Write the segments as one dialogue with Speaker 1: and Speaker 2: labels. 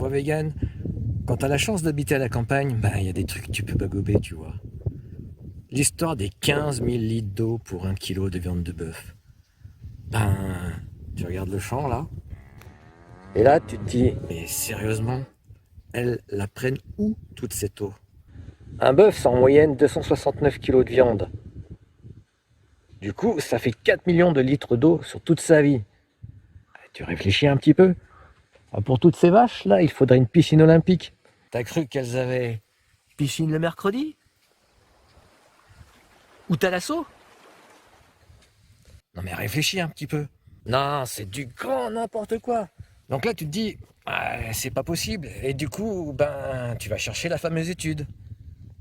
Speaker 1: foi vegan, quand t'as la chance d'habiter à la campagne, ben il y a des trucs que tu peux pas gober, tu vois. L'histoire des 15 000 litres d'eau pour 1 kilo de viande de bœuf. Ben, tu regardes le champ là, et là tu te dis, mais sérieusement, elles la prennent où toute cette eau? Un bœuf, c'est en moyenne 269 kilos de viande. Du coup, ça fait 4 millions de litres d'eau sur toute sa vie. Tu réfléchis un petit peu. Pour toutes ces vaches là, il faudrait une piscine olympique. T'as cru qu'elles avaient piscine le mercredi? Ou Thalasso? Non mais réfléchis un petit peu. Non, c'est du grand n'importe quoi. Donc là tu te dis, ah, c'est pas possible. Et du coup, ben, tu vas chercher la fameuse étude.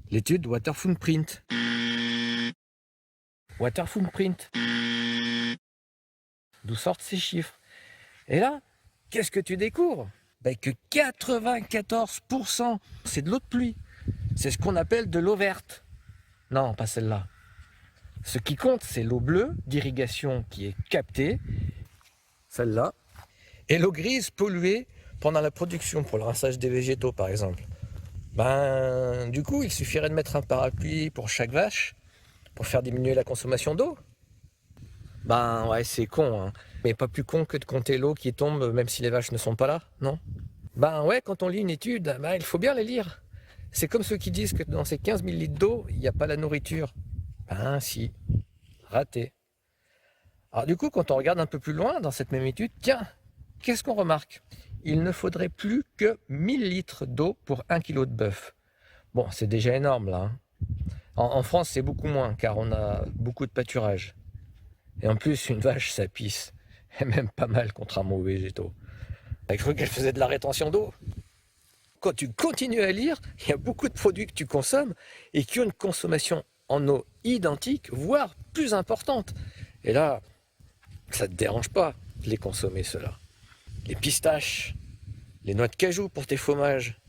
Speaker 1: L'étude Water Footprint. Water Footprint. D'où sortent ces chiffres. Et là, qu'est-ce que tu découvres? Ben, que 94% c'est de l'eau de pluie. C'est ce qu'on appelle de l'eau verte. Non, pas celle-là. Ce qui compte, c'est l'eau bleue d'irrigation qui est captée, celle-là, et l'eau grise polluée pendant la production, pour le rinçage des végétaux par exemple. Ben, du coup, il suffirait de mettre un parapluie pour chaque vache pour faire diminuer la consommation d'eau. Ben ouais, c'est con, hein. Mais pas plus con que de compter l'eau qui tombe même si les vaches ne sont pas là, non? Ben ouais, quand on lit une étude, ben, il faut bien les lire. C'est comme ceux qui disent que dans ces 15 000 litres d'eau, il n'y a pas la nourriture. Ben si, raté. Alors du coup, quand on regarde un peu plus loin dans cette même étude, tiens, qu'est-ce qu'on remarque? Il ne faudrait plus que 1000 litres d'eau pour 1 kilo de bœuf. Bon, c'est déjà énorme là, hein. En France, c'est beaucoup moins, car on a beaucoup de pâturage. Et en plus, une vache, ça pisse. Et même pas mal, contrairement aux végétaux. T'as cru qu'elle faisait de la rétention d'eau? Quand tu continues à lire, il y a beaucoup de produits que tu consommes et qui ont une consommation en eau identique, voire plus importante. Et là, ça ne te dérange pas de les consommer, ceux-là. Les pistaches, les noix de cajou pour tes fromages,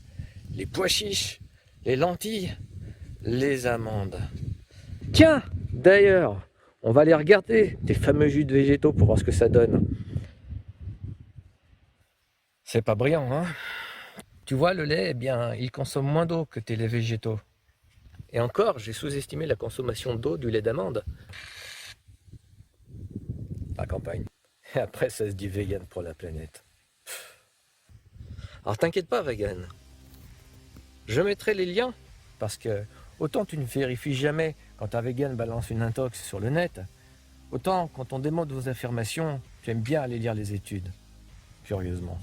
Speaker 1: les pois chiches, les lentilles, les amandes. Tiens, d'ailleurs, on va aller regarder tes fameux jus de végétaux pour voir ce que ça donne. C'est pas brillant, hein? Tu vois, le lait, eh bien, il consomme moins d'eau que tes laits végétaux. Et encore, j'ai sous-estimé la consommation d'eau du lait d'amande. La campagne. Et après, ça se dit vegan pour la planète. Alors t'inquiète pas, vegan. Je mettrai les liens, parce que autant tu ne vérifies jamais quand un vegan balance une intox sur le net, autant quand on démonte vos affirmations, tu aimes bien aller lire les études, curieusement.